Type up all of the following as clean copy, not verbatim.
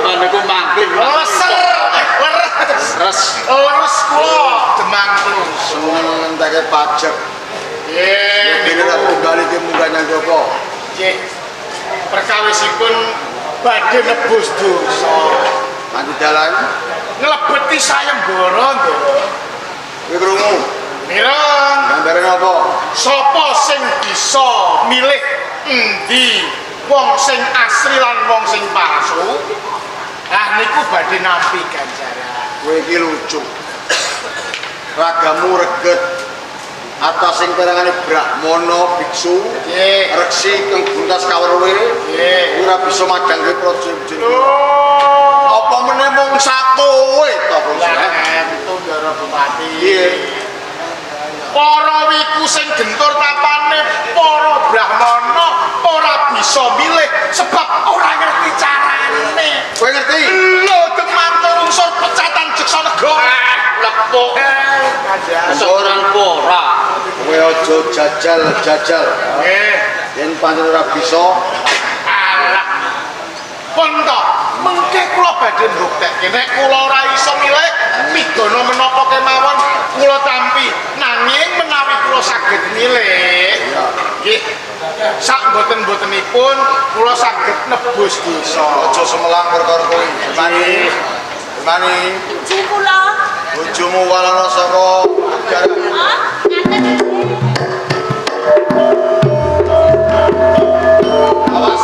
niku mangkling. Leres kula demangkling. Semono enteke pajak. Nggih, Dene ra tunggal iki munggah nyanggopo. nggih. Perkawisipun badhe nebus dosa. Nanti dalan Nglebeti sayembara, Ndara. kowe krungu. Mireng, Gambare napa? sapa sing bisa milih endi wong sing asli lan wong sing palsu? Nah niku badhe nampi ganjaran. Kowe iki lucu. Ragamu reget atas sing perangane Brahmana biksu, Nggih. reksi kang buntas kaweruwe, Nggih. ora bisa madangke praja. Oh, Apa meneh mung sakowe to, Bos? itu Ndara Bupati. Iya. Para wiku sing gentur tapane para Brahmana ora bisa milih sebab ora ngerti carane. Kowe ngerti? Lho demangkul unsur pecatan jeksa negara. Lepuk. Seorang pora. Kowe aja jajal. Nggih. Yen pancen ora bisa, Alah. Ponto, mengke kula badhe mbuktekke nek kula ora iso milih pidana menapa kemawon kula tampi. Nanging menawi kula saged milih, nggih. Sak mboten-mbotenipun kula saged nebus dosa. aja semelang perkara kowe. Mani, Ji kula. bojomu walana saka jarak. Hah? Ngaten iki. Awas.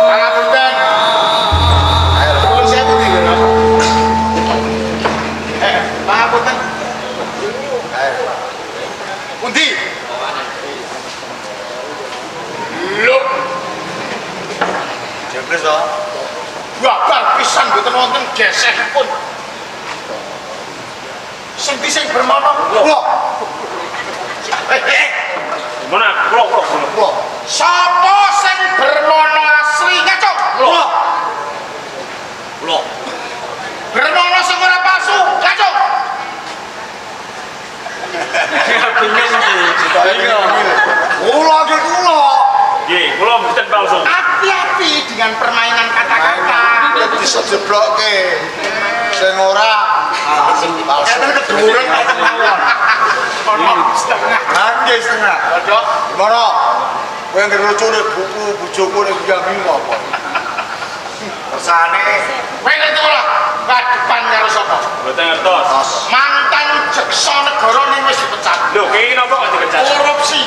Pangapunten. Nuwun sewu Ndara. Pangapunten. Pundi? Lho, Jebres to. babar pisan mboten wonten gesehipun. Sing bermana? Kula, Mana? Kula. kula. Sapa sing bermana asli ngaco? Kula. Bermana sing ora palsu ngaco? Artinya Iya. Kula iki kula. Nggih, kula mboten palsu. Hati-hati dengan permainan kata-kata. Bisa jeblokke. Sing ora sing palsu. Keduren kok mawon. Ono setengah. Nggih setengah. Dok, Gimana? Kowe yang ngerucune buku bojoku ning Biang apa? Kersane kowe ngerti ora? Kadepan karo sapa? Mboten ngertos. Mantan jeksa negara ning wis dipecat. Lho, kene napa kok dipecat? Korupsi.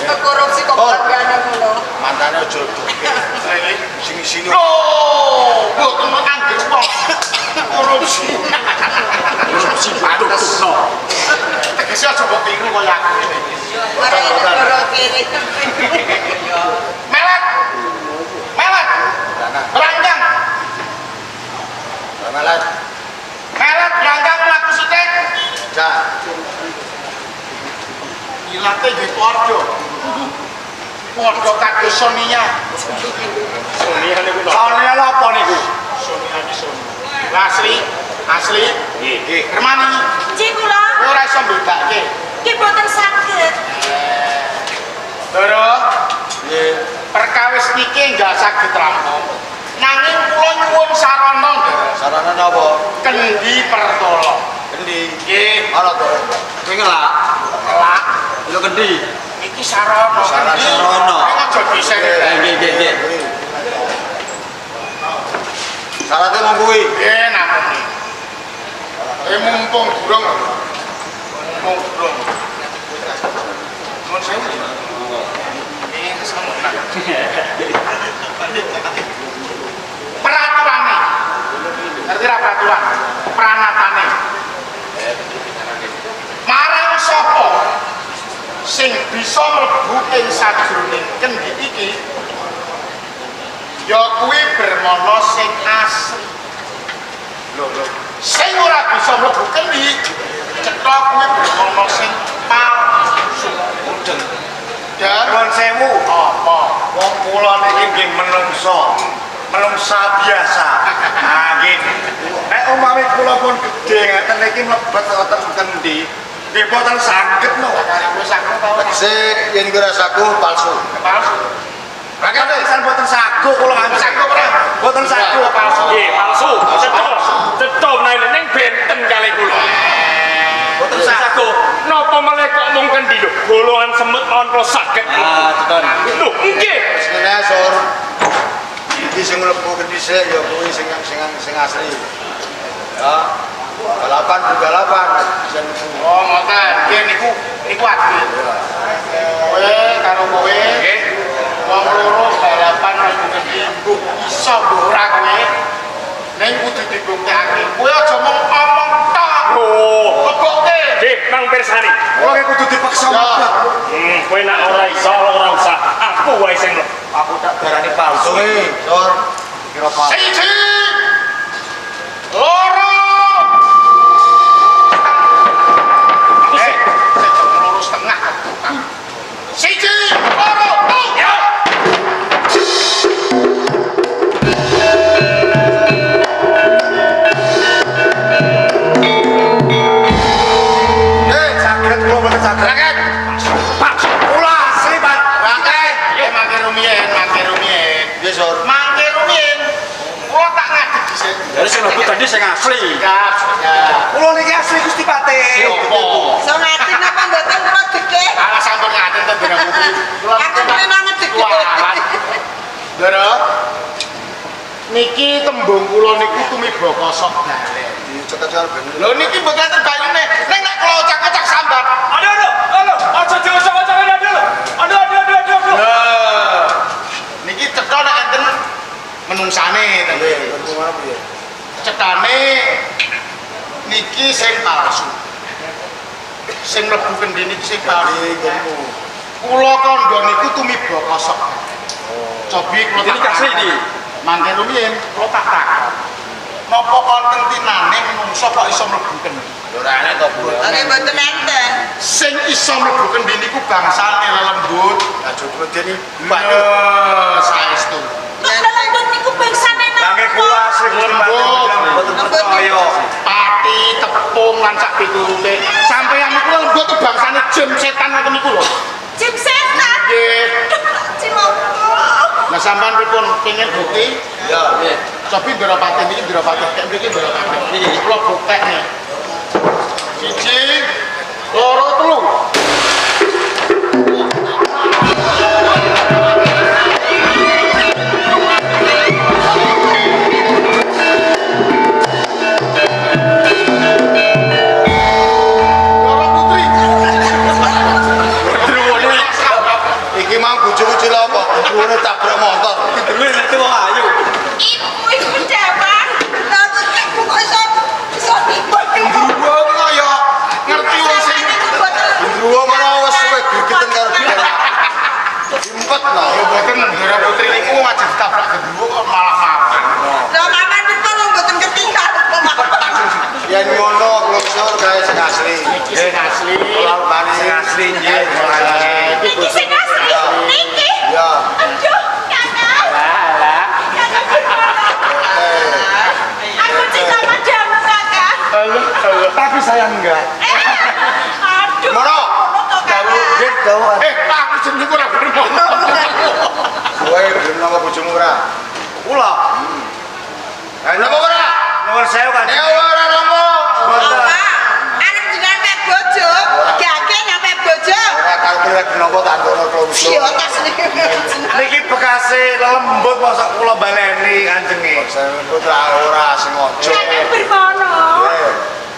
Korupsi kok bagiane ngono. mantane aja sini-sini. Loh, mboten angger wong. Korupsi. Korupsi pantes. Tegese aja mbok tiru kaya aku ngene. Ora kiri. Melet. Melet. Ranggang. Malah Melet ranggang mlaku sithik. ja. Ilate nggih padha. Padha kados Sonia. Sonia niku lho. Soalnya apa niku? Sonia iki Sonia. Asli, asli. Nggih. Hermani, Ji kula. kowe ora iso mbedakake. Ki boten saged. Doro, Nggih. perkawis niki enggak saged rampung. Nanging kula nyuwun sarana, Doro. Sarana napa? Kendi pertolo. Endi? Nggih, Ana to. Kowe ngelak. kelak. Lho kendi. Iki sarana. Sarana. Kowe aja disen. Nggih. Syaratnya mau kuwi. Namun nih. Mumpung burung. Mumpung burung. Nuwun sewu. Ini kesemutan. Peraturan nih. Ngerti ra peraturan? Pranatane. Marang sapa sing bisa mlebu ing sajroning kendi iki ya kuwi bermana sing asli. Lho. Sing ora bisa mlebu kendi cetha kuwi bermana sing palsu. Dan Nuwun sewu. apa? Wong kula niki nggih menungsa biasa. Nah, nggih. Nek umpami kula pun gedhe ngeten niki mlebet wonten kendi, nggih boten saged no. Wis aku tau. Sik yen kira saku palsu. Palsu. Rakyat pisan boten sagu kula ngambil sagu ora. Boten sagu palsu. Nggih, palsu. Cetha menawi ning benten kali kula. Boten sagu. Napa melek kok mung kendi lho? Golongan semut mawon kula saged. tekan. Lho, nggih. Wis ngene sor. Iki sing mlebu ke dhisik ya kuwi sing asli. Ya. Balapan jen Oh, ngoten. Nggih niku adil. Kowe karo kowe Nggih. wong loro balapan mlebu kendi mbok iso mbok ora kowe. Ning kudu dibuktekake. Kowe aja mung omong tok. Oh, Keboke. nggih, nang pirsani. Kula nggih kudu dipaksa Ya. mabak. Kowe nek ora iso ora usah. Aku wae sing mlebu. Aku tak darani palsu. Suwi, sor. Kira palsu. Siji. Loro. Sejam loro setengah. Siji, loro, ya. Saged kula boten saged. Raket. Pak, Kula asli, Pak. Raket. Mangke rumien. Nggih sor. Mangke rumien. Kula tak ngadeg dhisik. dari sing mlebu tadi sing asli. Siap. Kula niki asli Gusti Pate. Opo? So ngati napa mboten kula dike. Salah sampun ngadeg ten bener kuwi. Aku memang ngedike. Ndara. Niki tembung kula niku tumiba kosok dalen. Dicekel bener. Lho niki mboten terbayune. Ning nek kula ocak-ocak sambat. Aduh, aja diocok-ocok dulu. Aduh. Lah. Niki cetha nek enten menungsane to. Nggih, kuwi piye? Cetane niki sing palsu. Sing mlebu kendi niki sing palsu. Nggonmu. Kula kandha niku tumiba kosok. Cobi kula Ini tak kasih takon. ini. Mangke rumiyin kula tak takon. Napa wonten tinane menungso kok iso mlebu kendi? Ora enak to, Bu. Oke mboten enten. Sing iso mlebu kendi niku bangsane lelembut. Ya coba dene Lho, saestu. Lelembut niku bangsane Lah nggih kula asli Gusti Pate. Boten percaya. Pati, tepung lan sak piturute. Sampeyan niku lembut tuh bangsane jin setan ngoten niku lho. Jim setan. Nggih. Jim apa? Lah sampean pripun pengin bukti? Ya, nggih. Cobi Ndropati niki Ndropati kek mriki Ndropati. Niki kula buktekne. Siji, loro, telu. Loro putri. Iki mau bojoku cilok apa? Druwene tabrak motor. Dulu itu wong ayu. Ibu jaman. Lalu ibu kok iso tiba ibu. Wong kaya ngerti wong sing Druwa mana wis suwe gregeten karo dia. Simpet ya no. boten Ndara Putri niku aja ditabrak gendruwo kok malah mapan. Lah maman niku mboten ketinggal kok maman. Yen ngono kula sor gawe sing asli. Iki sing asli. Kula bali Sing asli nggih. Niki sing asli. Niki. Ya. Aduh, kakak. Alah. Kakak gimana? Aku cinta padamu, kakak. Tapi saya enggak. Aduh. Mono. Kok kakak? Nggih gawe. Aku jenengku ora bener. Kowe gelem napa bojomu ora? Kula. Napa ora? Nuwun sewu kan. Nek ora napa? Boten. Arep nyampe bojo, gage nyampe bojo. Ora kalkul lek napa tak ngono klausul. Iya, tas niki. Niki bekase lelembut mosok kula baleni kanjenge. Saya putra ora sing ojo. Kakak bermono.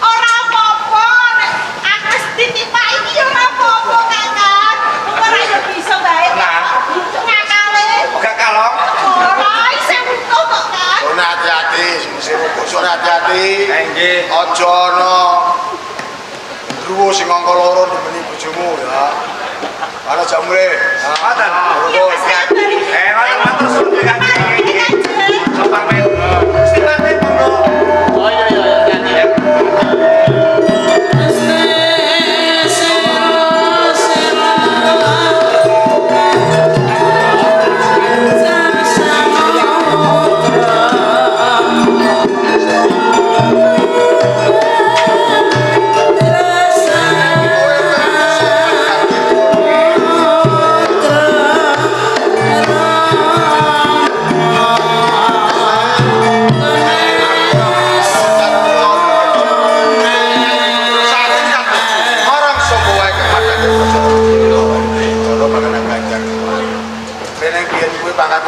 Ora apa-apa nek aku wis ditipaki iki ya ora apa-apa, kakak. Ora yo bisa bae. Nah. Ngakale. Gak kalong. Ora iso butuh kok, Kak. Ora hati-hati, mesti rukus ora hati-hati. Nggih. Aja ana druwo sing angka loro nemeni bojomu ya. Ana jamure. Ngoten. Ya wis kabar iki. Ngoten matur suwun kanjeng. Kanjeng. Pamit. Gusti Pate monggo. Oh iya ganti ya. Sera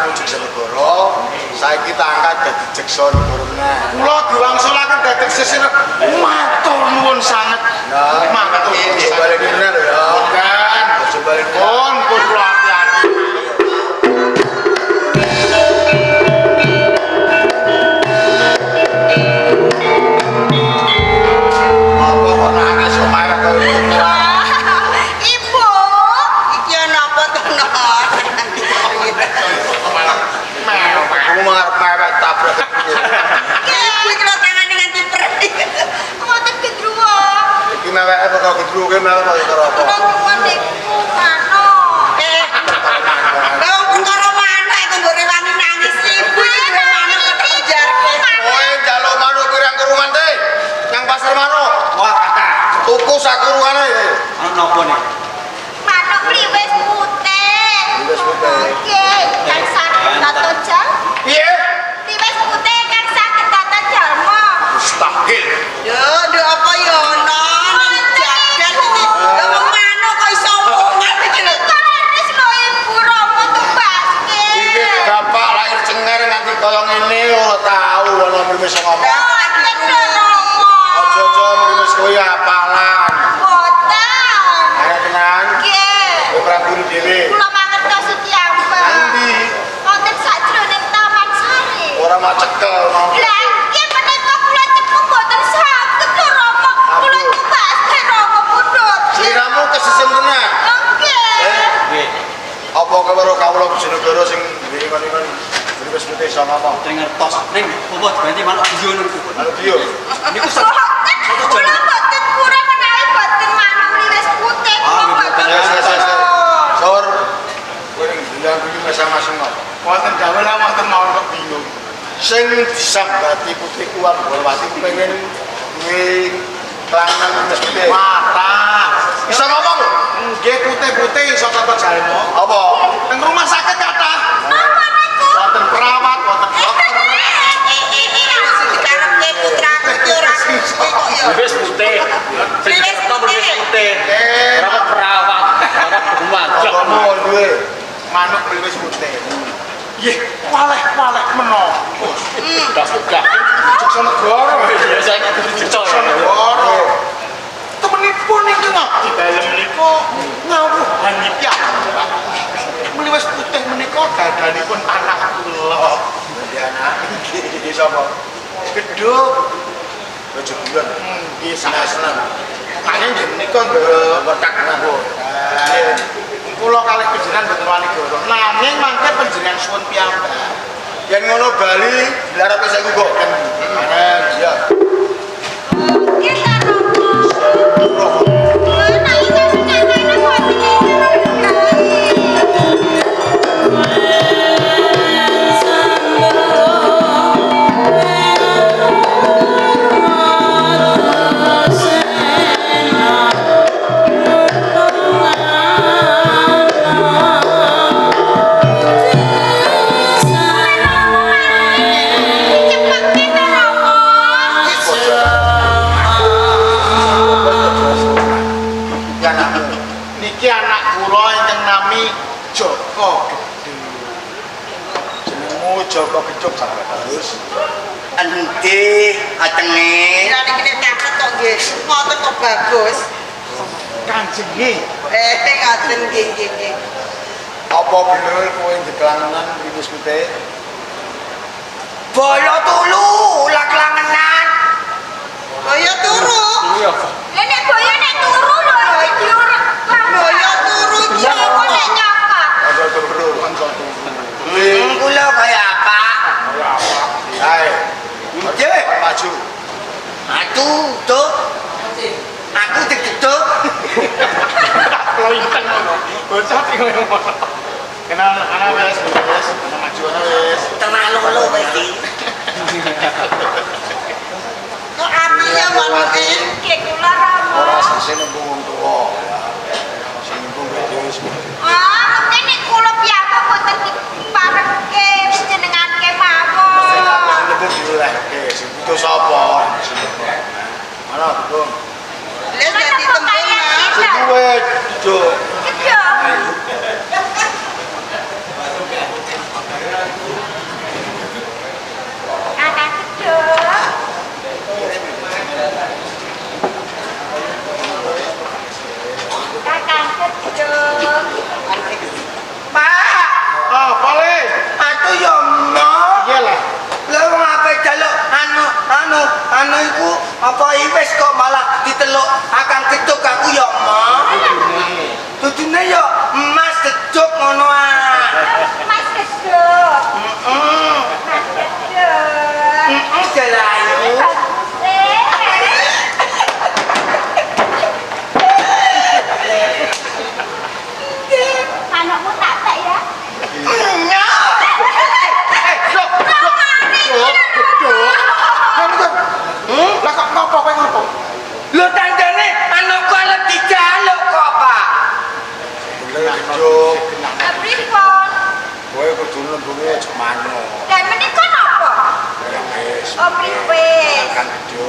aku jeksa negara, saiki tak angkat dadi jeksa negara meneh. Kula diwangsulaken dadi sesir matur nuwun sanget. Nah, matur nuwun iki balik sanget. meneh lho ya. Kan, Aja balik meneh. pun kula hati-hati. Apa kok nangis kok marah kok itu? Ibu, iki napa to non? Aku marah tabrak. Ibu iki lho tangane nganti prei. Mboten gedruwo. Iki mewek apa kok gedruke mewek kok karo apa? Kula niku mano. Lah karo mana iku mbok rewani nangis ibu iki duwe manuk kok dijarke. Kowe njaluk manuk pirang kurungan teh? Nang pasar manuk. Wah, kata. Tuku sak kurungane. Ana napa nih? Manuk priwes putih. Priwes putih. Nggih, kang saged tata jam. Piye? Priwes putih kang saged tata jalma. Mustahil. Ya, ndek apa ya non? Jagat iki. Lah wong manuk kok iso omongan iki lho. Wis lho ibu Rama tubaske. Iki bapak lahir cenger nganti kaya ngene ora tau ana mrimis ngomong. Aja-aja mrimis kowe apalan. Boten. Ayo tenan. Nggih. Kowe prabune dhewe. Kula mangertos Setiambang. Nanti Wonten sajroning Taman Sari. ora mau cekel mau. Lah nggih menika kula cepet boten saged lho Rama. Kula tubaske Rama pundhut. Sliramu kesesem tenan. Nggih. Nggih. Apa karo kawula Bojonegoro sing ngon-ngon mrimis putih iso ngomong. Ngertos ning apa ganti manuk bio niku. Halo Bio. Niku Kula boten kurang menawi boten manuk mriwis putih. Kula boten. Sor. Kowe ning bilang iki masing-masing kok. Wonten dawuh lah wonten mawon kok bingung. Sing disambati putih kuat Gorwati pengen duwe kelangan mrimis putih. Mata. Bisa ngomong lho. Nggih putih-putih iso tata jalma. Apa? Teng rumah sakit kathah. Napa niku? Wonten perawat, wonten dokter. Dikarepke putraku ki ora suci kok ya. Wis putih. Sing kerto wis putih. Ora perawat, ora rumah. Kamu duwe Manuk mriwis putih. Nggih, waleh-waleh menawa. Gas-gas. Jeksa negara. Ya saiki Jeksa dicocok. negara. Temenipun iki ngabdi dalem menika ngawuh hanyipya. Mliwis putih menika dadanipun anak kula. Dadi anak iki sapa? Gedhuk. Bojo bulan. Nggih seneng. Nanging nggih menika Kotak nanggo. nggih. Kula kalih panjenengan boten wani goro. Nanging mangke panjenengan suwun piyambak. Yen ngono Bali dilarapke saiki kok. Bareng iya. Nggih ta Rama. Mana iki nyatane boten. Cepet ki ta Rama. Iki anakmu. Niki anak kula ingkang nami Joko Gedhe. Jenengmu Joko Gecuk sampe terus. Endi atenge Ya niki nek catet kok nggih. Ngoten kok bagus. Kanjenge. Ngaten nggih nggih nggih. Apa bener kowe dikelangan mrimis putih? bolo tulu lak langenan Boyo turu. Iya. Lah nek boyo nek turu lho iki diurut. Boyo turu iki apa nek nyokot. Aja turu, aja turu. kula kaya apa Hai, nggih maju. atu tuh aku diketuk Lointeng ngono. Bocah iki ngono. Kenal anak wis, anak maju ana wis. tenang lolo iki Kok atinya manuke nggih kula Ora Rama. sing nembung wong tuwa. Sing nembung dhewe wis. Mungkin nek kula piyambak boten diparengke jenengan kemawon. Sing aku sing nembung diolehke, sing butuh sapa? Mana betul? Lah dadi tembung Sing duwe Juk. Gedhe.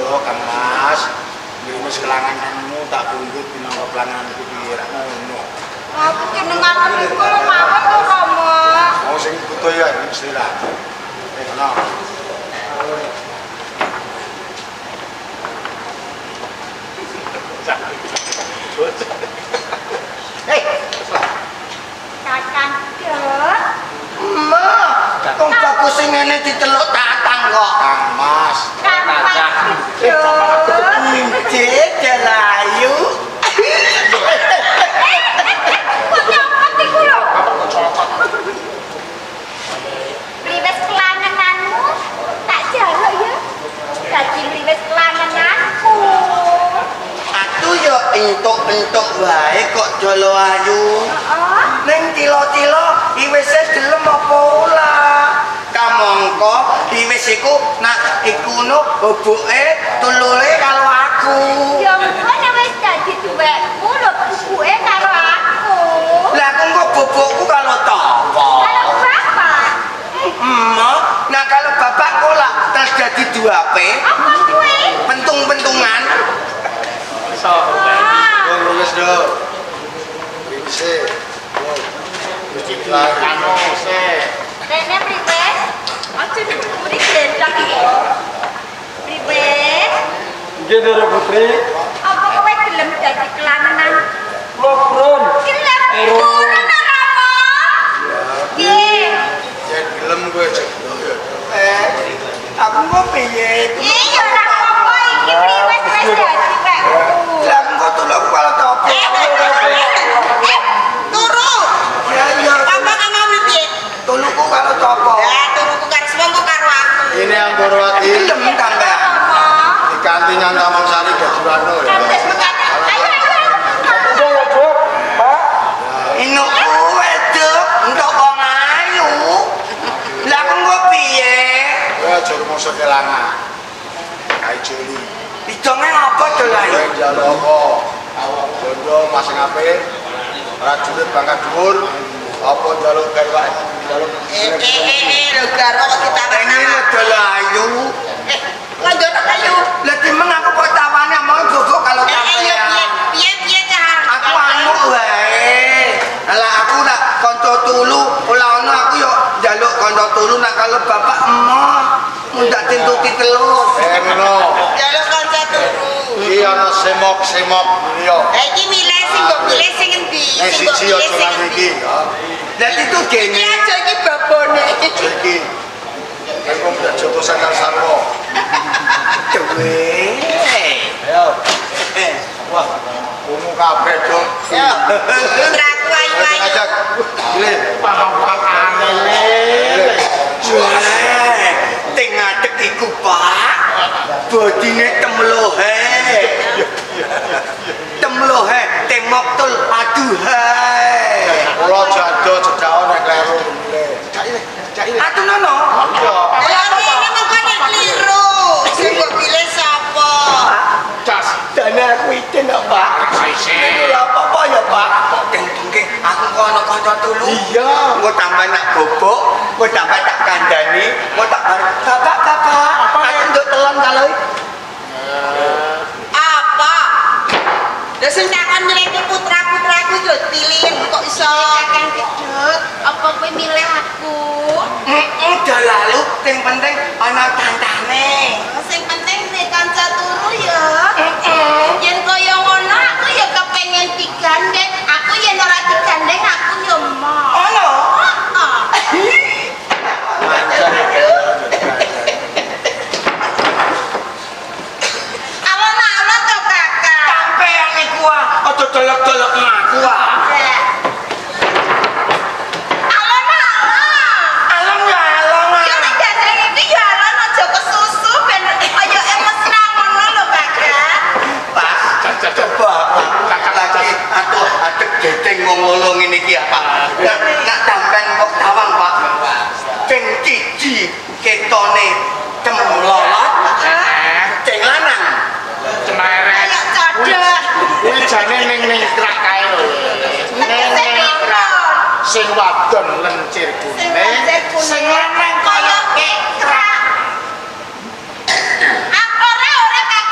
Aduh, Kang Mas. Ngirimis kelangananmu tak pundhut minangka pelanganku piye ra ngono. Aku jenengan niku mawon to Rama. Mau sing butuh ya istirahat. Ono. Kakang Dek. Ma, kok bagus sing ngene diteluk tatang kok. Kang Mas. Kakang Dek. Cek dalayu. Kok nyopot iku lho? Liwes kelangenanmu tak jaluk ya. Dadi liwes kelangenanku. Aku yo entuk-entuk wae kok jolo ayu. Heeh. Ning tilo-tilo iwise gelem apa ora? Kamangka iwis iku nak iku no boboke tulure karo aku. Ya ngono wis dadi duwekmu lho bubuke karo aku. Lah aku kok bobokku karo tapa? Kalau bapak, Nah kalau bapak kolak terjadi 2P, apa kuwi? pentung-pentungan. Ah, Wis do. Wis. Wis lah anu se. rene priwe? Aja diburi gendang iki. Priwe? Nggih Ndara Putri. Apa kowe gelem dadi kelangenan? Kula purun. Gelem purun Rama. Nggih. Yen gelem kowe jeblo ya. Aku kok piye? Iya ora apa iki priwe wis dadi wekku. Lah aku kok tulung karo tapa? Turu. Ya ya, Apa kamu piye? tulungku karo tapa? Ya turuku karo semongko karo aku. Ini Anggorwati Gelem tambah. Rama. di kantingan Taman Sari Gajiwano ya. Kantes mekat. Ayo ayo. Aku ya, Dok. Pak. Inukku wedok entuk wong ayu. Lah aku kok piye? Kowe aja rumoso kelangan. Kae joli. Dijonge apa dolan? Kowe njaluk apa? Bondo masing apik. Prajurit pangkat dhuwur. Apa njaluk gawe wae? Njaluk. Lho karo kok kita Pengen dolan ayu. Lanjut ayo. Lah timeng aku kok tawane mau bobok kalau sampean. Piye cah. Aku anu wae. Lah aku nak kanca tulu, ora ono aku yo njaluk kanca tulu nak kalau bapak emoh mundak tintuti telur. Ngono. Jaluk kanca turu. Iki ana semok-semok liya. Iki milih sing mbok pilih sing endi? Nek siji aja nang iki, ya. Lah itu Iki gene. aja iki babone. Iki. Kan kok ndak joto sangkal sarwo. Dewe. Ayo. Wah, ungu kabeh, Dok. Ya. Putraku ayu-ayu. Ajak. Pilih. Pangapangane Wah, ting ngadeg iku, Pak. Bodine temlohe. Temlohe, temok tul aduhai. Kula jado cedhak nek kleru pilih. Cak ile. Atuh nono. Iya. Lah ini makanya keliru. Sing mbok pilih sapa? cas. Dane aku iten kok, Pak. Ya apa-apa ya, Pak. Kengking aku kok ana kanca tulu. Iya. Engko tambah nak bobok, engko tambah tak kandhani, engko tak bapak. Apa nduk telon kalau Apa? Lah sing takon milih putra-putraku yo pilihin kok iso. Kakang Gedut, apa kowe milih aku? udah lalu, yang penting ana tantane. Sing penting nek kanca turu ya. Yen kaya ngono aku ya kepengin digandeng. Aku yen ora digandeng aku yo mau. Ono. Alon-alon to kakak. Sampeyan iku aja dolok-dolok aku ah. Alon-alon. Along ya along ah. Ya nek gandeng iki ya alon aja kesusu ben kaya emesna ngono lho kakak. Pak, coba lagi atuh adek geteng ngomong ngene iki ya, Pak. Nak sampean kok tawang, Pak. Ping 1 ketone cemlolot. Ceng lanang. Cemeret. Ayo codot. Kuwi jane ning krak kae lho. Ning krak. Sing wadon lencir Sing kuning. lencir kuning. Sing lanang kaya Kaya kekrak. Ora kakak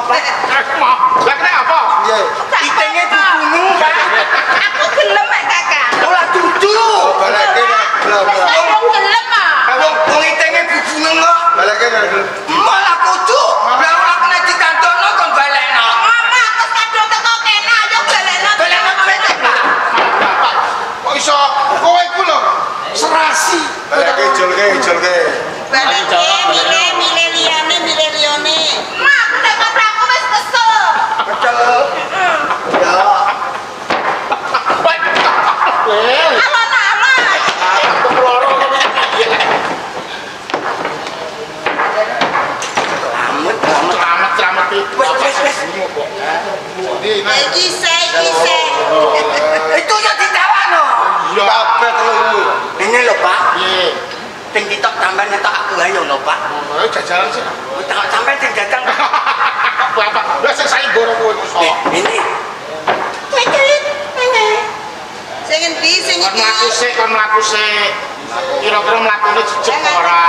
Pak. Lah kena apa? Piye? Itenge dibungu, Pak. Aku gelem mek Kakang. Ora dudu. Baleke nek belum. Aku gelem ah. Wong itenge dibungu kok. Baleke nek belum. Malah kudu. Lah ora kena dikantono kon balekno. Mama aku kadung teko kene ayo balekno. Balekno kene, Pak. Pak, kok iso kowe ku lho serasi. Baleke ijolke. Mile liyane. Ma, aku nek kontrak aku wis kesel. Betul. Ya. Alon-alon. Aku meloro kene piye? Selamat itu. Wes. Di nah. Iki se. Itu yang ditawano. Ya Kabeh telu. Ini lho, Pak. piye? Sing ditok sampean nyetok aku ayo lho, Pak. Ayo jajalan sih. Tak sampean sing jajang. Bapak, lah sing saiki goro kowe iso. Ini. Sing endi sing Kon iki? mlaku sik. Kira-kira mlakune jejeg ora.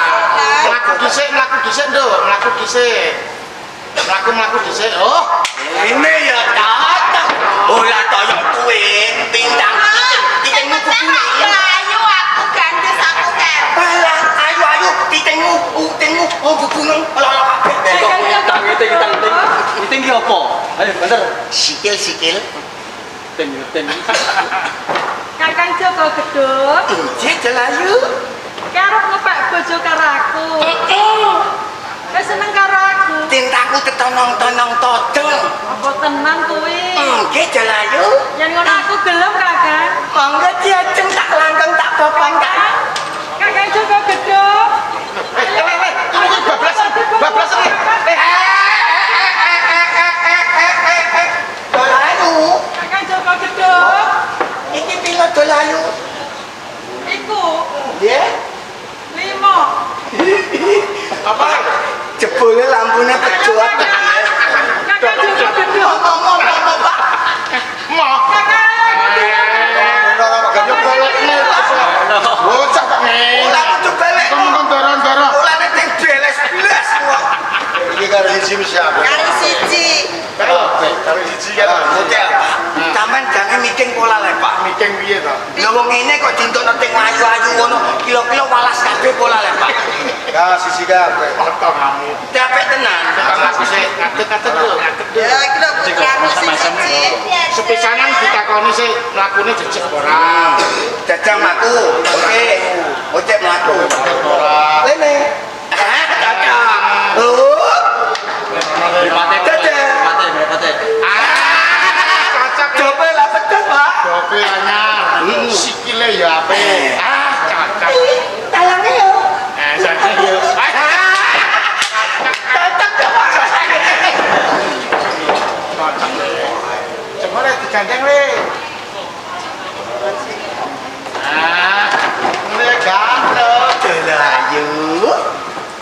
Mlaku dhisik, Nduk. Mlaku dhisik. Oh, Ini ya tak. Ora kaya kuwe pindang. Ditengmu kuwi. Ayo aku gandes aku kan. Alah, ayo ditengmu, bubungan. Alah kabeh. Ngiting ki apa? Ayo bener. Sikil. Ngiting. Kakang Joko Gedhog, Cek Delayu. karep ngepek bojo karo aku. Wis seneng karo aku. Cintaku tetonong-tonong todeng. Apa tenan kuwi? Nggih Delayu. Yen ngono aku gelem, Kakang. Mangga diajeng tak langkang tak papan tak. Kakang Joko Gedhog. bablas iki. Delayu. Kakang Joko Gedhog. Iki pila Delayu? Iku Nggih. 5. Apa? Jebule lampune pedhot. Kakang Joko Gedhog. Ngomong Pak. Mau. Kakang. Bener apa gak Yo golekne kok. Bocah kok ngene. Ora kudu balik. Kon dorong-dorong. Ulane sing beles blas kok. iki karo siji mesti apa? Kali siji. Karo siji kan. Hotel. Sampeyan jange miking pola lek Pak. Meeting piye to? Lha wong ngene kok dintokno teng ayu-ayu ngono, kilo-kilo walas kabeh pola lek Pak. Ya siji kabeh. Foto kamu. Capek tenan. Kan laku sik ngadeg-ngadeg lho, ngadeg. Ya iki lho putraku sing siji. Sepisanan ditakoni sik mlakune jejeg ora. Jajang aku. Oke. Ojek mlaku. Ora. Lene. Jajang. Oh. Cocok. Coba lah pedes Pak. Dope anyar. Sikile ya apik. Cocok. Talange yo. Saiki yo. Cocok coba. Cocok. Coba le digandeng le. Ini ganteng. Delayu.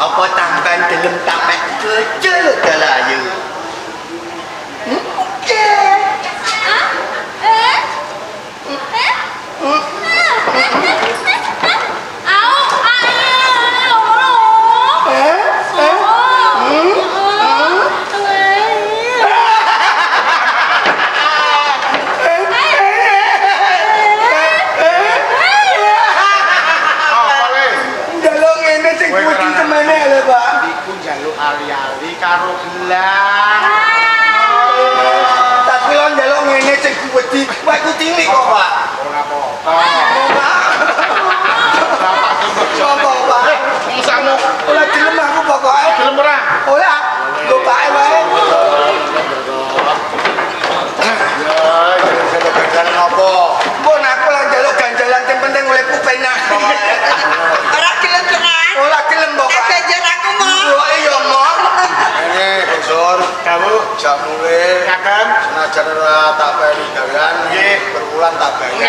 Apa tambahan delem tak mek bojo lho Delayu. Apa le? Njaluk ngene sing Kowe kuwi ora kemana lho Pak? Iku njaluk ali-ali karo gelang. Tapi lo njaluk ngene sing kuwedi, wae ku tilik kok Pak. Ora apa-apa. Sopo Pak? Musamu Ora dilem aku pokoke. gelem ora? Ora, go bae wae. Ya, jadi ganjalan apa? Pun aku lah njaluk ganjalan sing penting uripku penak. Ora gelem tenan. Ora gelem Nek pokoke. ganjar aku mau. Pokoke yo mong. Ini Bungsur, Kamu jak mulai kakan senajan ora tak bayari gawean, berbulan tak bayar.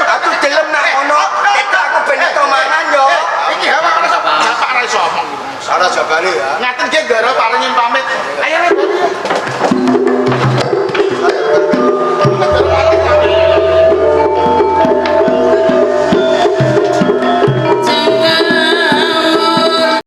Aku gelem nak ono, ketok aku ben iso mangan yo. iki hawa karo bapak ra iso omong. Sana jabali ya. Ngaten nggih gara paringin pamit. Ayo le.